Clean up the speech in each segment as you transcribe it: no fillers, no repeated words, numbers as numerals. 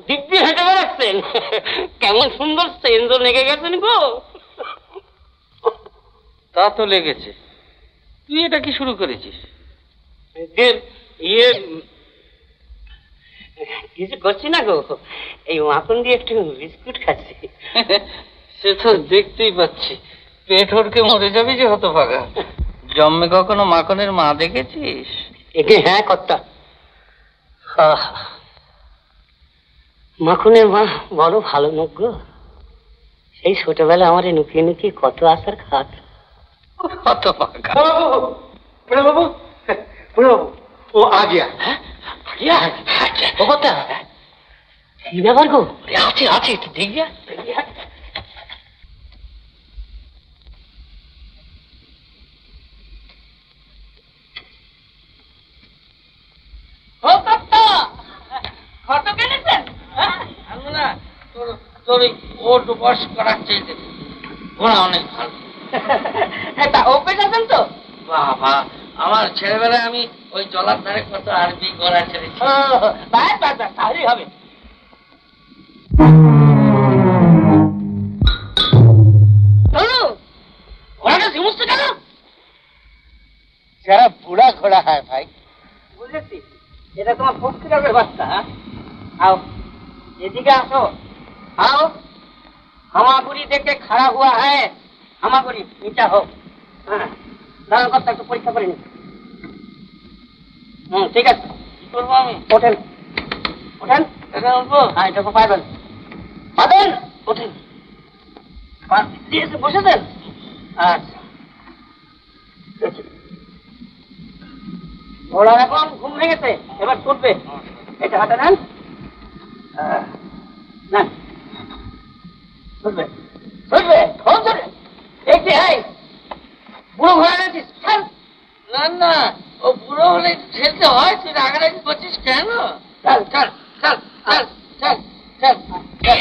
দিব্যি হেঁটে বেড়াচ্ছেন, কেমন সুন্দর সেন্স লেগে গেছেন গো। তা তো লেগেছে, তুই এটা কি শুরু করেছিস? ইয়ে কিছু করছি না গো, এই মাখন দিয়ে একটু বিস্কুট খাচ্ছি। সে তো দেখতেই পাচ্ছি, পেট হড়কে মরে যাবি যে হতভাগা। জন্মে কখনো মাখনের মা দেখেছিস? একে হ্যাঁ কর্তা, মাখনের মা বড় ভালো লোক গো। সেই ছোটবেলা আমার নুকিয়ে নুকিয়ে কত আসার খাত। হতভাগা বাবু, ও আ গিয়া। ও কর্তা, কি ব্যাপার গো? আছে আছে, দেখ গিয়া। তোর ওট বস করার চাইতে ঘোড়া অনেক ভালো। তা অভ্যেস আছেন তো? বাবা, আমার ছেলেবেলায় আমি ওই জলার ধারে কত আরবি ঘোড়া ছেড়েছি। তাহলেই হবে। ঘোড়াটা সমস্ত কেন? যারা বুড়া ঘোড়া হয় ভাই। বুঝেছি, এটা তোমার পক্ষীরাজের বাচ্চা। आओ এদিকে আসো। आओ, হামাগুড়ি দেখে খাড়া হুয়া है। হামাগুড়ি নিচা হোক। হ্যাঁ, দাঁড়ান কর্তা, একটু পরীক্ষা করে নি। ঠিক আছে, কি করবো আমি? ওঠেন ওঠেন, এটা উঠবো। হ্যাঁ, এটা পাইবেন, পাবেন। ওঠেন, বসেছেন? আচ্ছা, ঘোড়া এখন ঘুম ভেঙেছে, এবার ছুটবে। এটা হাতে নেন, নেন, ছুটবে ছুটবে, ফোন ধরে। দেখছি, এই বুড়ো ঘোড়া নেছিস? না না, ও বুড়ো হলে ঠেলতে হয়, তুই রাগারাগি করছিস কেন? চল চল চল চল চল চল চল।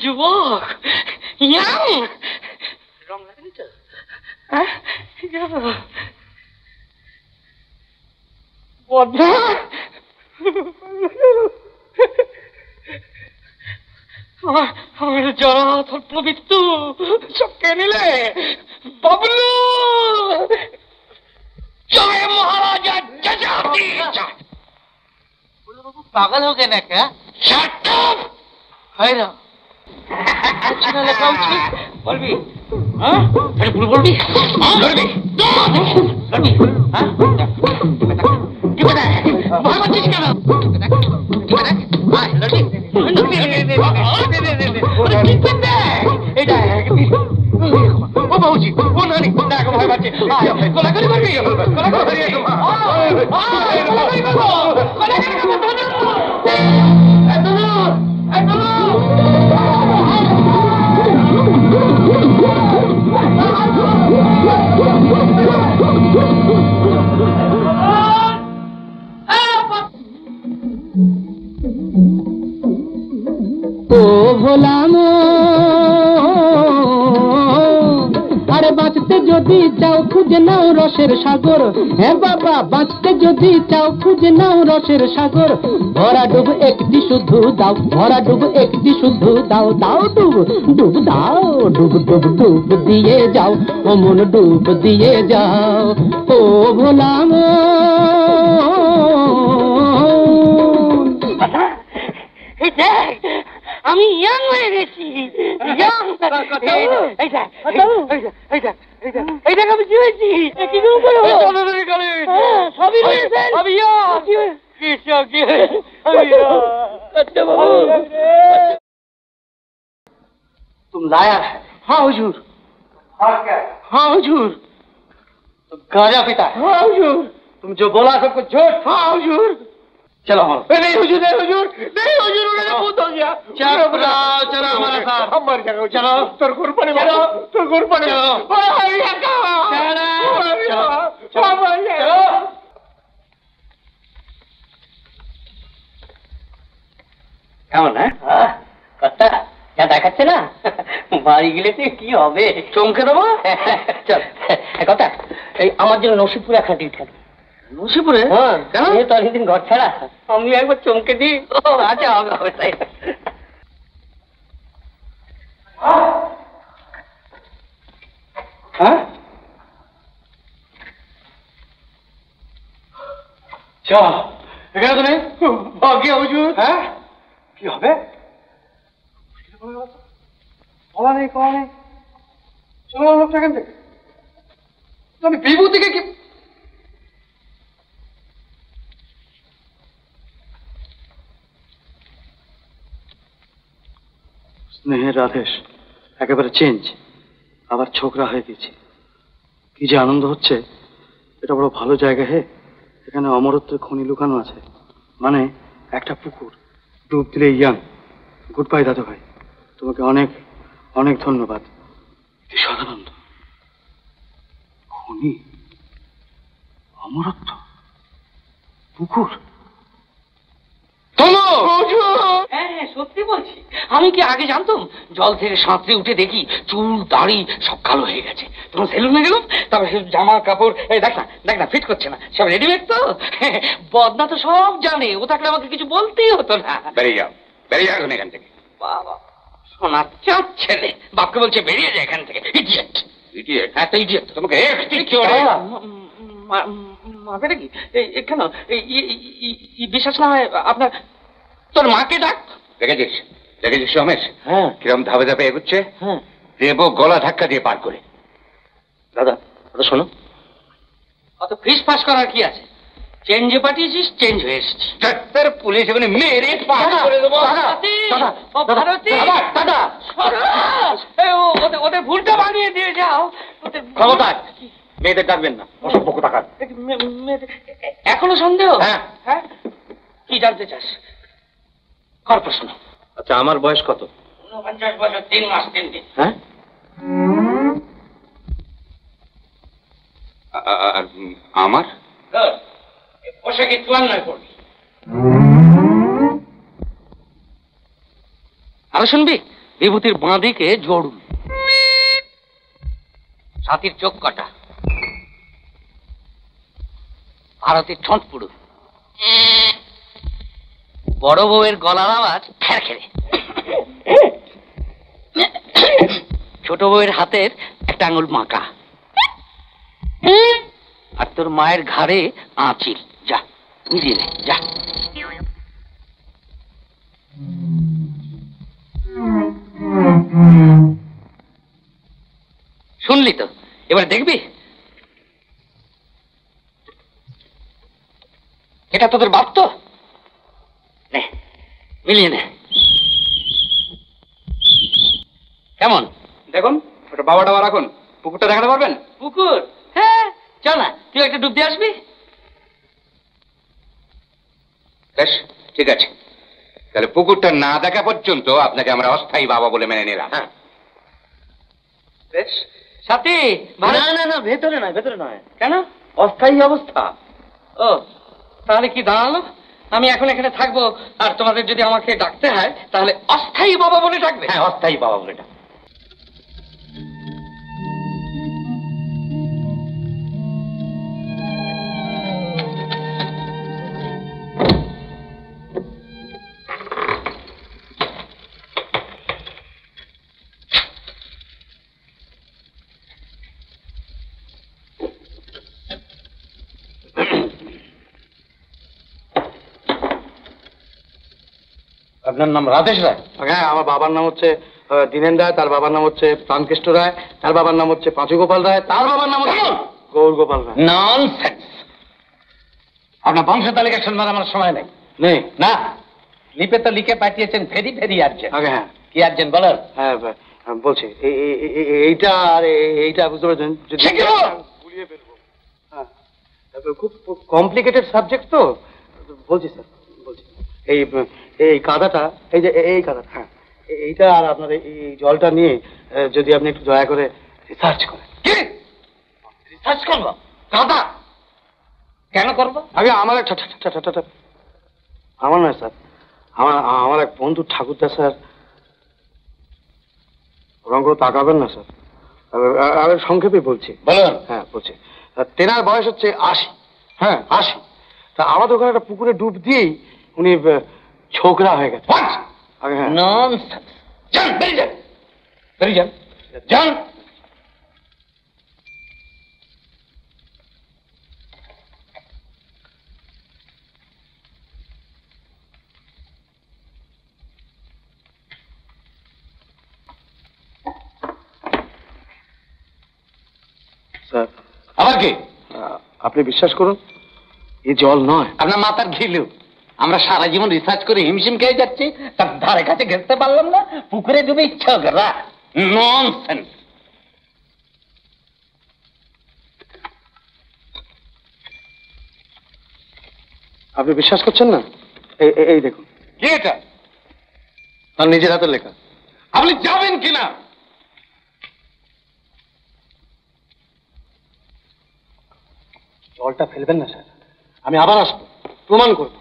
যুবক, ইয়াং রং লাগেনি তো? বদ্ধা, আমার জরা পবিত্র সব কে নিলে? বাবলু, জয় মহারাজা জজাতি। পাগল हो गए ना क्या? Shut up! है ना, कुछ ना लगा उचित বলবি? হ্যাঁ, আরে ভুল বলবি? লড়বি? লড়বি? হ্যাঁ, কি কথা? ভয় পাচ্ছিস কেন? কি কথা? আয় লড়বি? এটা ও বাবুজি, ও নানি, দেখো ভয় পাচ্ছে। গোলাগুলি করবি? গোলাগুলি করবো। গোলাগুলি করবো। গোলাগুলি করবো। ভোলাম আরে বাঁচতে যদি চাও খুঁজে নাও রসের সাগর, হ্যাঁ বাবা বাঁচতে যদি চাও খুঁজে নাও রসের সাগর, ভরা ডুব একটি শুধু দাও, ভরা ডুব একটি শুধু দাও, দাও ডুব ডুব দাও, ডুব ডুব ডুব দিয়ে যাও, ও মন ডুব দিয়ে যাও, ও ভোলাম। আমি ইয়াং হয়ে গেছি, ইয়াং। এইটা আমি কি হয়েছি? সবই तुम लाया है? हाँ हुजूर। और क्या? हाँ हुजूर। तुम गांजा पीता है? हाँ हुजूर। तुम जो बोला सब कुछ झूठ? हाँ हुजूर। चलो हमारे। नहीं हुजूर, नहीं हुजूर, नहीं हुजूर, उन्होंने भूत हो गया। चलो चलो हमारे साथ। हम मर जाएंगे। चलो तुर कुर्बानी, चलो तुर कुर्बानी। चलो चलो কেমন? হ্যাঁ কথা যা দেখাচ্ছে না, বাড়ি গেলে তো কি হবে, চমকে দেবো। চল কথা, এই আমার জন্য নসিবপুরে একটা ডিট খাবি। নসিপুরে? হ্যাঁ কেন? তো অনেকদিন ঘর ছাড়া, আমি একবার চমকে দিই। আচ্ছা হবে হবে তাই। হ্যাঁ চল, এখানে তো নেই। भाग्य हुजूर। হ্যাঁ কি হবে? বলা নেই কওয়া নেই, চলো লোকটা এখান থেকে। আমি বিভূতিকে কি স্নেহের আদেশ একেবারে চেঞ্জ, আবার ছোকরা হয়ে গেছি। কি যে আনন্দ হচ্ছে, এটা বড় ভালো জায়গা হে। এখানে অমরত্বের খনি লুকানো আছে, মানে একটা পুকুর, ডুব দিলে ইয়াং। গুড বাই দাদু ভাই, তোমাকে অনেক অনেক ধন্যবাদ। কি সাধানন্দ, খনি, অমরত্ব, পুকুর। হ্যাঁ হ্যাঁ সত্যি বলছি, আমি কি আগে জানতাম? জল থেকে সাঁতরে উঠে দেখি চুল দাড়ি সব কালো হয়ে গেছে, তখন সেলুনে গেলাম, তারপর সে জামা কাপড় এই দেখ না ফিট করছে না, সব রেডিমেড তো। বদনা তো সব জানে, ও থাকলে আমাকে কিছু বলতেই হতো না। বেরিয়ে যাও এখান থেকে। বাবা সোনার চাঁদ ছেলে, বাপকে বলছে বেরিয়ে যায় এখান থেকে। Idiot, idiot? হ্যাঁ তো ইডিয়েট। তোমাকে কি বলে? মারবে নাকি? কেন বিশ্বাস না হয় আপনার, তোর মাকে ডাক। দেখেছিস রমেশ? হ্যাঁ কিরম ধাপে ধাপে এগুচ্ছে। হ্যাঁ দেবো গলা ধাক্কা দিয়ে পার করে। দাদা শোনো, অত ফিস ফাস করার কি আছে? চেঞ্জে পাঠিয়েছিস, চেঞ্জ হয়ে এসেছিস। ডাক্তার পুলিশ এখানে মেরে পার করে দেবো। ওদের ভুলটা বানিয়ে দিয়ে যাও। খবরদার মেয়েদের ডাকবেন না, অসভ্য কোথাকার। এখনো সন্দেহ? হ্যাঁ। হ্যাঁ কি জানতে চাস? কর প্রশ্ন। আচ্ছা আমার বয়স কত? 49 বছর 3 মাস 3 দিন। হ্যাঁ আমার বসে কি 54 পড়বি। আরো শুনবি? বিভূতির বাঁ দিকে জড়ুল, সাথীর চোখ কাটা, ভারতের ঠোঁট পুরু, বড় বউয়ের গলার আওয়াজ খের খেরে, ছোট বউয়ের হাতের একটা আঙুল মাকা, আর তোর মায়ের ঘাড়ে আঁচিল। যা মিলিয়ে নে, যা। শুনলি তো, এবার দেখবি। এটা তোদের বাপ তো? নে মিলিয়ে নে। কেমন? দেখুন ওটা বাবাটা রাখুন, পুকুরটা দেখাতে পারবেন? পুকুর? হ্যাঁ চল না, তুই একটা ডুব দিয়ে আসবি। বেশ ঠিক আছে, তাহলে পুকুরটা না দেখা পর্যন্ত আপনাকে আমরা অস্থায়ী বাবা বলে মেনে নিলাম। হ্যাঁ বেশ। সাথী না ভেতরে নয়। কেন? অস্থায়ী অবস্থা। ও তাহলে কি দাঁড়ালো? আমি এখন এখানে থাকবো, আর তোমাদের যদি আমাকে ডাকতে হয় তাহলে অস্থায়ী বাবা বলে ডাকবে। হ্যাঁ, অস্থায়ী বাবা বলে ডাক। আপনার নাম রাধেশ রায়? হ্যাঁ, আমার বাবার নাম হচ্ছে দীনেন রায়, তার বাবার নাম হচ্ছে প্রাণকৃষ্ণ রায়, তার বাবার নাম হচ্ছে পাঁচু গোপাল রায়, তার বাবার নাম হচ্ছে গৌর গোপাল রায়। ননসেন্স! আপনার বংশ তালিকা শুনবার আমার সময় নেই। নেই না, লিপে তো লিখে পাঠিয়েছেন ভেরি ভেরি আর্জেন্ট। আগে হ্যাঁ কি আর্জেন্ট বলেন? হ্যাঁ বলছি এইটা আর এইটা বুঝতে পারছেন, যদি গুলিয়ে ফেলবো। হ্যাঁ, খুব কমপ্লিকেটেড সাবজেক্ট তো। বলছি স্যার, বলছি এই এই কাদাটা, এই যে এই কাদাটা, হ্যাঁ এইটা আর আপনার এই জলটা নিয়ে যদি আপনি একটু দয়া করে রিসার্চ করেন। কি রিসার্চ করবো? কাদা কেন করবো? আগে আমার আমার নয় স্যার, আমার এক বন্ধু ঠাকুরদা স্যার। ওরকম করে তাকাবেন না স্যার, আমি সংক্ষেপে বলছি। বলুন। হ্যাঁ বলছি, তেনার বয়স হচ্ছে 80। হ্যাঁ 80। তা আমাদের ওখানে একটা পুকুরে ডুব দিয়েই উনি ছোকরা হয়ে গেছে। আগে হ্যাঁ। ননসেন্স! যান, বেরিয়ে যান, বেরিয়ে যান, যান। স্যার আবার কি? আপনি বিশ্বাস করুন, এ জল নয়। আপনার মাথার ঘিলু। আমরা সারা জীবন রিসার্চ করে হিমশিম খেয়ে যাচ্ছি, তার ধারে কাছে ঘেঁচতে পারলাম না, পুকুরে ডুবে ইচ্ছা করা। ননসেন্স! আপনি বিশ্বাস করছেন না? এই দেখুন, কি এটা? তার নিজের হাতের লেখা। আপনি যাবেন কিনা? জলটা ফেলবেন না স্যার, আমি আবার আসবো, প্রমাণ করবো।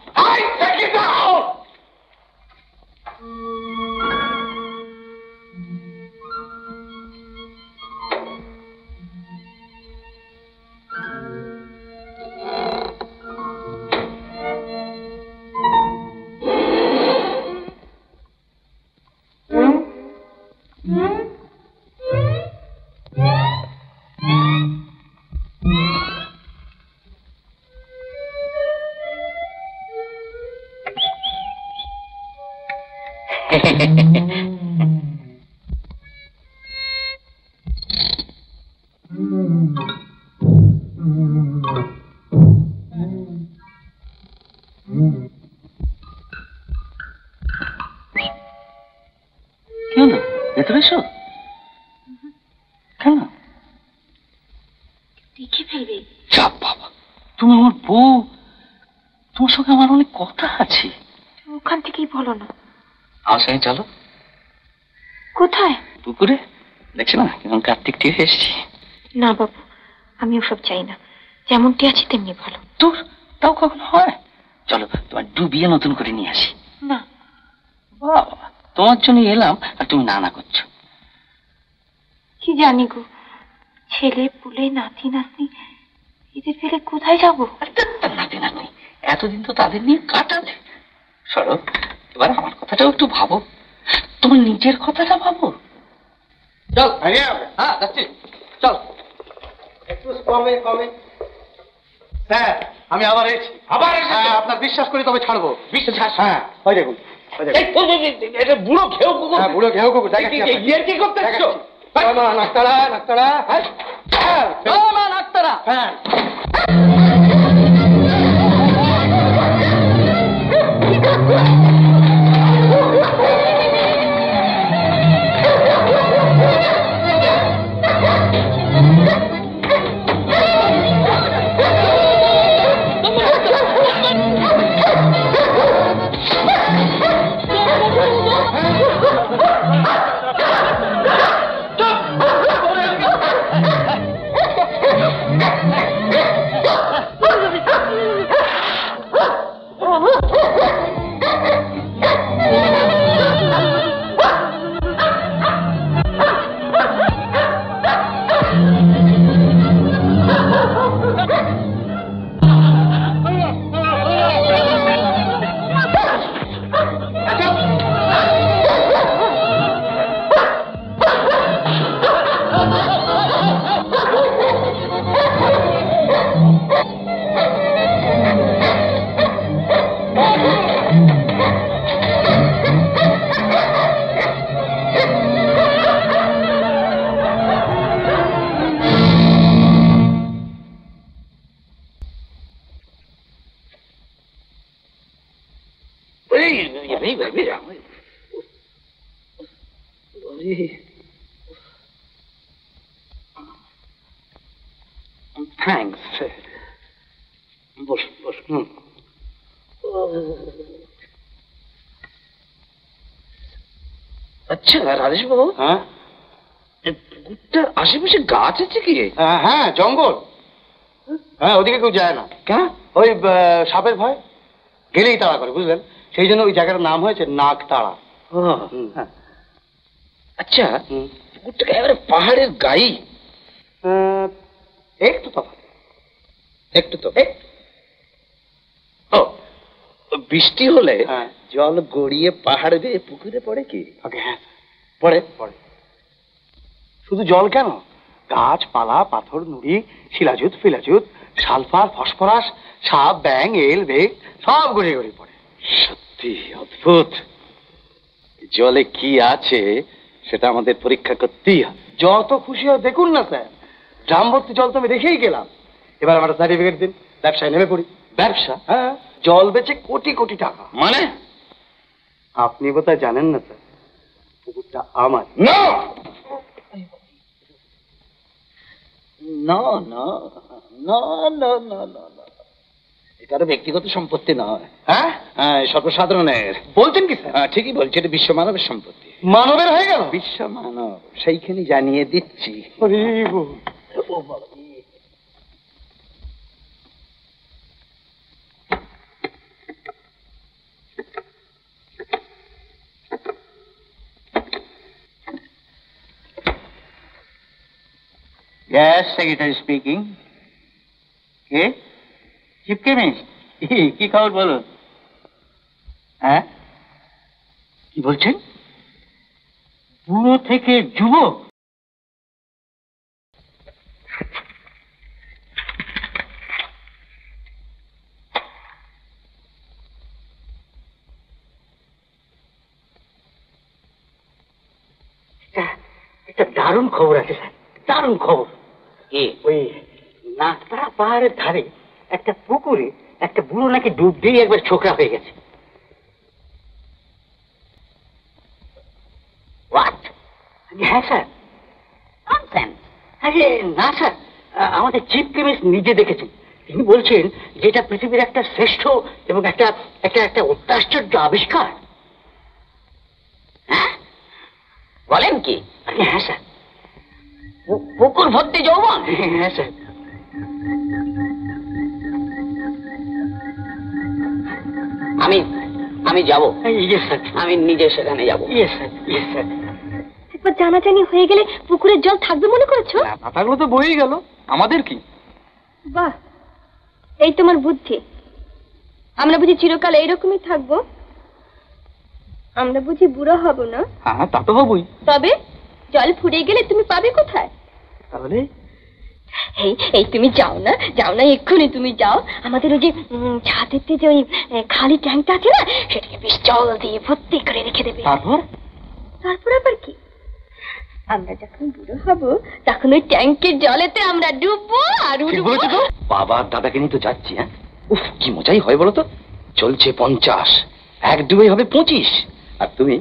কেন ভেতরে এসো। কেন? দেখে ফেলবে। যা বাবা, তুমি আমার বউ, তোমার সঙ্গে আমার অনেক কথা আছে। ওখান থেকেই বলো না। আমার সঙ্গে চলো। কোথায়? পুকুরে। দেখছি না কেমন কার্তিকটি হয়ে এসছি। না বাবু, আমি ওসব চাই না, যেমনটি আছি তেমনি ভালো। তোর তাও কখনো হয়? চলো তোমার ডুবিয়ে নতুন করে নিয়ে আসি। না বাবা, তোমার জন্য এলাম আর তুমি না না করছো। কি জানি গো, ছেলে পুলে নাতি নাতনি এদের ফেলে কোথায় যাবো? নাতি নাতনি এতদিন তো তাদের নিয়ে কাটালে। সরো, এবার আমার কথাটাও একটু ভাবো, তোমার নিজের কথাটা ভাবো। চল। হ্যাঁ যাচ্ছি, চল। একটু কমে কমে। স্যার আমি আবার এসেছি। আবার এসেছো? হ্যাঁ, আপনার বিশ্বাস করি তবে ছাড়বো। বিশ্বাস? হ্যাঁ, ওই দেখুন, ওই দেখুন। এটা বুড়ো ঘেউ কুকুর। হ্যাঁ, বুড়ো ঘেউ কুকুর। ইয়ের কি করতেছো? নাকতাড়া নাকতাড়া। হ্যাঁ নাকতারা। হ্যাঁ। থ্যাংকস। বসুন বসুন। আচ্ছা রাজেশ বাবু, হ্যাঁ পুকুরটার আশেপাশে গাছ আছে কি? হ্যাঁ জঙ্গল, হ্যাঁ ওদিকে কেউ যায় না। কেন? ওই সাপের ভয়, গেলেই তাড়া করে, বুঝলেন? সেই জন্য ওই জায়গাটার নাম হয়েছে নাক তাড়া। আচ্ছা, পুকুরটা একেবারে পাহাড়ের গায়ে? একটু তফাৎ, একটু তো। ও, বৃষ্টি হলে হ্যাঁ। জল গড়িয়ে পাহাড়ে বেয়ে পুকুরে পড়ে কি? হ্যাঁ পড়ে। পড়ে। শুধু জল কেন, গাছপালা, পাথর, নুড়ি, শিলাজুত, ফিলাজুত, সালফার, ফসফরাস, সাপ, ব্যাং, এল, বেগ সব গড়িয়ে গড়িয়ে পড়ে। সত্যি অদ্ভুত। জলে কি আছে সেটা আমাদের পরীক্ষা করতেই হবে। যত খুশি হয় দেখুন না স্যার, ড্রাম ভর্তি জল তো আমি দেখেই গেলাম। এবার আমার সার্টিফিকেট দিন, ব্যবসায় নেমে পড়ি। ব্যবসা? হ্যাঁ, জল বেচে কোটি কোটি টাকা। মানে? আপনি বোধহয় জানেন না স্যার, পুকুরটা আমার। না না না না না না না না, এটা তো ব্যক্তিগত সম্পত্তি নয়। হ্যাঁ হ্যাঁ, সর্বসাধারণের। বলছেন কি স্যার? হ্যাঁ, ঠিকই বলছি, এটা বিশ্ব মানবের সম্পত্তি। মানবের হয়ে গেল? বিশ্ব মানব, সেইখানে জানিয়ে দিচ্ছি। হরি বল। ও বাবা। Yes, secretary speaking. কে? Chief chemist? কি খবর বলুন? হ্যাঁ, কি বলছেন? বুড়ো থেকে যুবক? একটা দারুণ খবর আছে স্যার, দারুণ খবর। ওই নাকতারা পাহাড়ের ধারে একটা পুকুরে একটা বুড়ো নাকি ডুব দিয়ে একবার ছোকরা হয়ে গেছে। হোয়াট? হ্যাঁ স্যার। আরে না স্যার, আমাদের চিফ কেমিস্ট নিজে দেখেছেন। তিনি বলছেন যে এটা পৃথিবীর একটা শ্রেষ্ঠ এবং একটা একটা একটা অত্যাশ্চর্য আবিষ্কার। হ্যাঁ বলেন কি? হ্যাঁ স্যার। পুকুর ভর্তি যৌবন? হ্যাঁ স্যার। আমি যাব। আমি নিজে সেখানে যাব। একবার জানাজানি হয়ে গেলে পুকুরের জল থাকবে মনে করেছো? না থাকলে তো বয়েই গেল, আমাদের কি? বাহ, এই তোমার বুদ্ধি। আমরা বুঝি চিরকাল এইরকমই থাকবো? আমরা বুঝি বুড়ো হব না? হ্যাঁ তা তো হবই। তবে জল ফুরিয়ে গেলে তুমি পাবে কোথায়? তাহলে এই তুমি যাও না, এক্ষুনি তুমি যাও। আমাদের ওই যে ছাদেতে যে ওই খালি ট্যাঙ্কটা আছে না, সেটাকে বেশ জল দিয়ে ভর্তি করে রেখে দেবে। তারপর আবার কি? আমরা যখন বুড়ো হব তখন ওই ট্যাঙ্কের জলেতে আমরা ডুববো আর উঠবো। বাবা দাদাকে নিয়ে তো যাচ্ছি। হ্যাঁ, উফ কি মজাই হয় বলো তো। চলছে 50, এক ডুবেই হবে 25, আর তুমি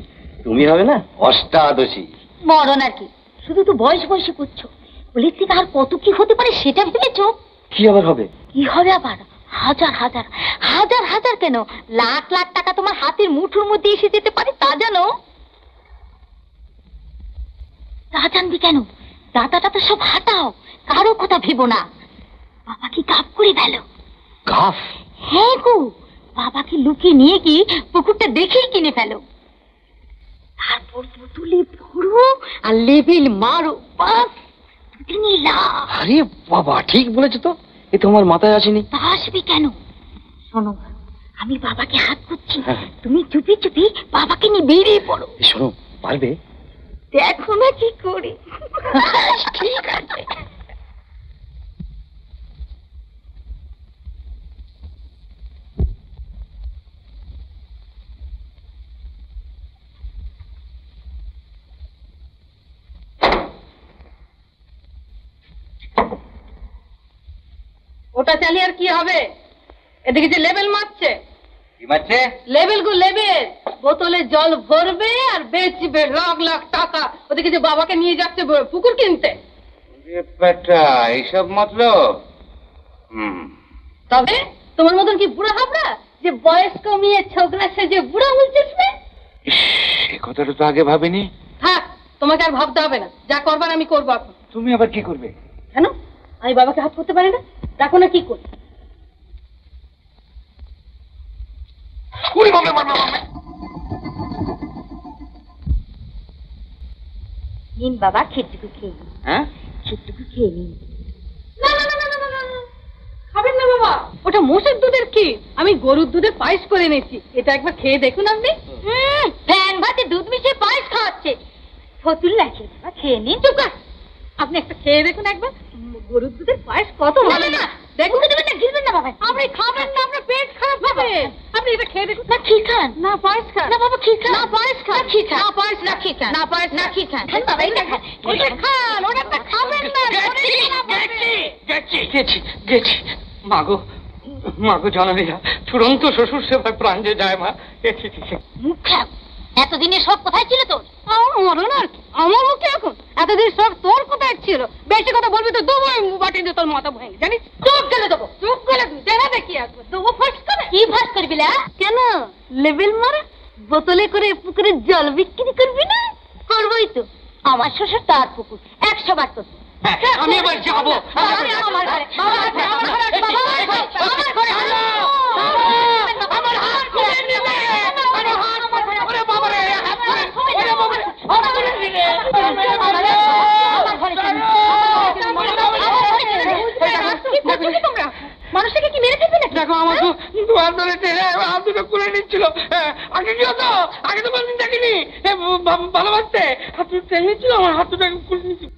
হবে না অষ্টাদশী। মরণ আর কি, শুধু তো বয়স বয়সে করছো। বলের থেকে আর কত কি হতে পারে সেটা ভেবেছো? কি আবার হবে? কি হবে আবার? হাজার হাজার হাজার হাজার কেন, লাখ লাখ টাকা তোমার হাতের মুঠোর মধ্যে এসে যেতে পারে, তা জানো? তা জানবি কেন? দাদাটা তো সব হাঁটাও, কারো কথা ভেবো না। বাবাকে গাফ করে ফেলো। গাফ? হ্যাঁ গো, বাবাকে লুকিয়ে নিয়ে গিয়ে পুকুরটা দেখেই কিনে ফেলো। তারপর বোতলে ভরো আর লেবেল মারো, বাস নিলা। আরে বাবা, ঠিক বলেছো তো, এ তো আমার মাথায় আসেনি। তা আসবি কেন? শোনো, আমি বাবাকে হাত করছি, তুমি চুপি চুপি বাবাকে নিয়ে বেরিয়ে পড়ো। শোনো, পারবে? দেখো না কি করি। ঠিক আছে। ওটা চালিয়ে আর কি হবে? এদিকে যে লেবেল মারছে। কি মারছে? লেবেল গো লেবেল। বোতলে জল ভরবে আর বেচবে লাখ লাখ টাকা। ওদিকে যে বাবাকে নিয়ে যাচ্ছে পুকুর কিনতে। এইসব মতলব। তবে তোমার মতন কি বুড়া হাবড়া যে বয়স কমিয়ে ছোকরা সেজে বুড়া বলছিস? এ কথাটা তো আগে ভাবিনি। থাক, তোমাকে আর ভাবতে হবে না, যা করবার আমি করবো এখন। তুমি আবার কি করবে? কেন, আমি বাবাকে হাত করতে পারি না? দেখো না কি করি। নিন বাবা, ক্ষীরটুকু খেয়ে নিন। হ্যাঁ, ক্ষীরটুকু খেয়ে নিন। খাবেন না বাবা, ওটা মোষের দুধের ক্ষীর, আমি গরুর দুধের পায়েস করে এনেছি। এটা একবার খেয়ে দেখুন আপনি। ফ্যান ভাতে দুধ মিশিয়ে পায়েস খাওয়াচ্ছে। ফতুল লাগে বাবা, খেয়ে নিন। চুপ কর, আপনি একটা খেয়ে দেখুন একবার, গরুর দুধের পায়েস কত ভালো না। দেখুন দেবেন না, গিলবেন না বাবা। আপনি খাবেন না, আপনার পেট খারাপ হবে। আপনি এটা খেয়ে দেখুন। না ক্ষীর খান, না পায়েস খান। না বাবা ক্ষীর খান, না পায়েস খান। ক্ষীর খান, না পায়েস না ক্ষীর খান, না পায়েস না ক্ষীর খান। খান বাবা, এটা খান, ওটা খান, ওটা খাবেন না। গেছি মাগো, মাগো জননীরা, চূড়ান্ত শ্বশুর সেবায় প্রাণ যে যায় মা। মুখ খাও, এতদিনের সব কোথায় ছিল তোর? আমারও না, আমার মুখে এখন এতদিন সব তোর কোথায় ছিল? বেশি কথা বলবি তো দেবো বাটি দিয়ে তোর মাথা ভেঙে, জানিস? চোখ গেলে দেবো, চোখ গেলে দেখা দেখি আসবো, দেবো ফাঁস করে। কি ফাঁস করবি লা? কেন লেবেল মারা বোতলে করে পুকুরে জল বিক্রি করবি না? করবোই তো, আমার শ্বশুর তার পুকুর, 100 বার তো। আমি এবার যাবো। আমার ঘরে, আমার ঘরে, আমার ঘরে, আমার ঘরে, আমার হাত করে নেবে, আমার হাত করে, ওরে বাবা রে, ওরে বাবা রে, আমার ঘরে নিলে, আমার ঘরে নিলে, তোমরা মানুষটাকে কি মেরে ফেলবে নাকি? দেখো আমার তো দুয়ার ধরে টেনে হাত দুটো খুলে নিচ্ছিল। আগে কি হতো? আগে তো কোনদিন দেখিনি। ভালোবাসতে হাত দুটো টেনে নিচ্ছিল, আমার হাত দুটো খুলে নিচ্ছিল।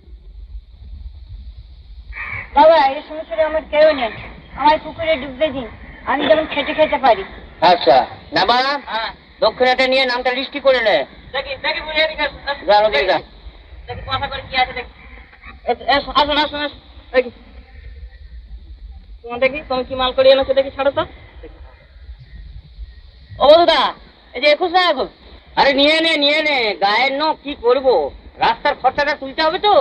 বাবা, এই সংসারে আমার কেউ নেই, আমার পুকুরে ডুবতে দিন, আমি যেমন খেতে খেতে পারি। আচ্ছা না বাবা, দক্ষিণাটা নিয়ে নামটা লিস্টি করে নে। জানো কি যা আসুন আসুন আসুন, দেখি তোমার দেখি তুমি কি মাল করে এনেছো, দেখি ছাড়ো তো। ও বলদা, এই যে 21 টাকা গো। আরে নিয়ে নে গায়ের নো কি করবো, রাস্তার খরচাটা তুলতে হবে তো।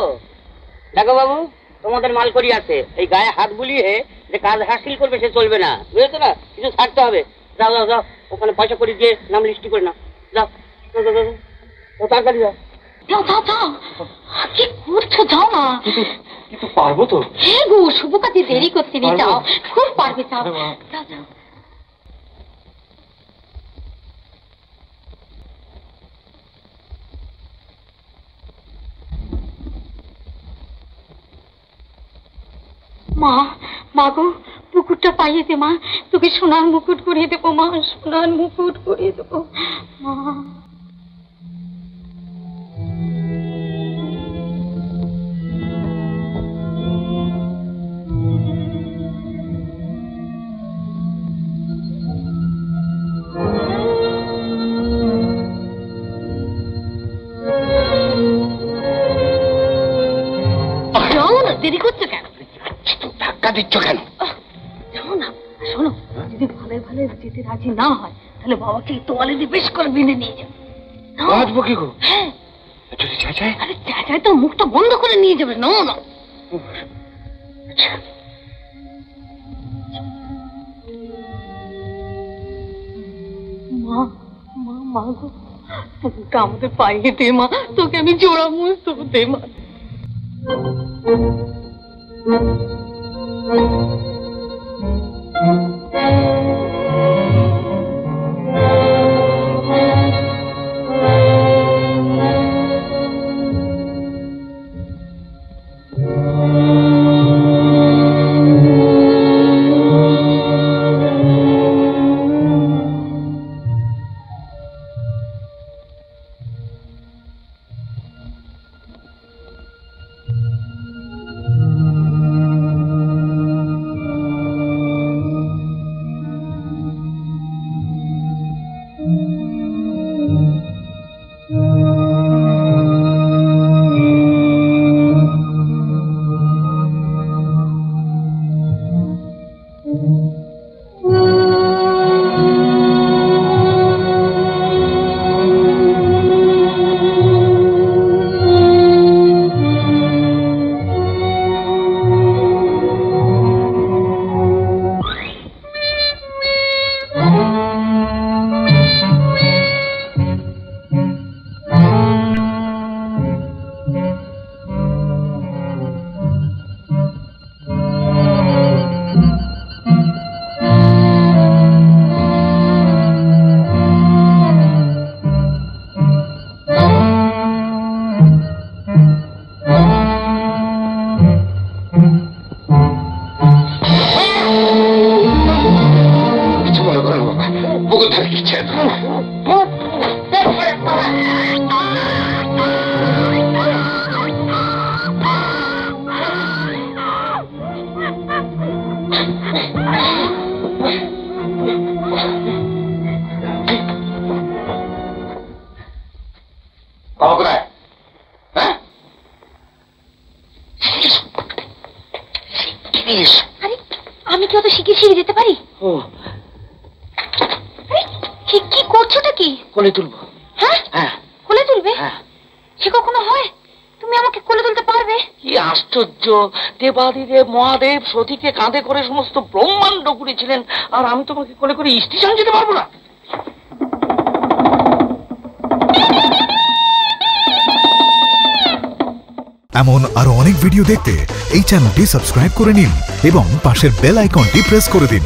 দেখো বাবু, তোমাদের মাল করি আছে, এই গায়ে হাত বুলিয়ে যে কাজ হাসিল করবে সে চলবে না, বুঝেছো না? কিছু ছাড়তে হবে। যাও যাও যাও, ওখানে পয়সা করে দিয়ে নাম লিস্টি করে নাও। যাও যাও তাড়াতাড়ি যাও। যাও, কি করছো? যাও না। কিন্তু পারবো তো? হ্যাঁ গো, শুভ কাজে দেরি করতে নেই, যাও, খুব পারবে, যাও যাও যাও। মা গো, পুকুরটা পাইয়ে দে মা, তোকে সোনার মুকুট করিয়ে দেবো মা, সোনার মুকুট করিয়ে দেবো মা। যাও না, দেরি করছো কেন? ধাক্কা দিচ্ছ কেন? যাও না, শোনো, যদি ভালো ভালো যেতে রাজি না হয় তাহলে বাবাকে তোয়ালে দিয়ে বেশ করে বেঁধে নিয়ে যাবে। বাঁচবো কি গো? হ্যাঁ, যদি চাচায়? আরে চাচাই তো মুখটা বন্ধ করে নিয়ে যাবে। না না, আচ্ছা মা গো, পুকুরটা আমাদের পাইয়ে দে মা, তোকে আমি জোড়া মুছ দেবো, দে মা। বাবা কোথায়? হ্যাঁ আরে আমি কি অত শিখে শিখে যেতে পারি? ও কি কি করছোটা কি? কোলে তুলবো। হ্যাঁ হ্যাঁ কোলে তুলবে? হ্যাঁ। সে কখনো হয়? তুমি আমাকে কোলে তুলতে পারবে? কি আশ্চর্য! দেবাদিদেব মহাদেব সতীকে কাঁধে করে সমস্ত ব্রহ্মাণ্ড ঘুরেছিলেন, আর আমি তোমাকে কোলে করে স্টেশন যেতে পারবো না? এমন আরো অনেক ভিডিও দেখতে এই চ্যানেলটি সাবস্ক্রাইব করে নিন এবং পাশের বেল আইকনটি প্রেস করে দিন।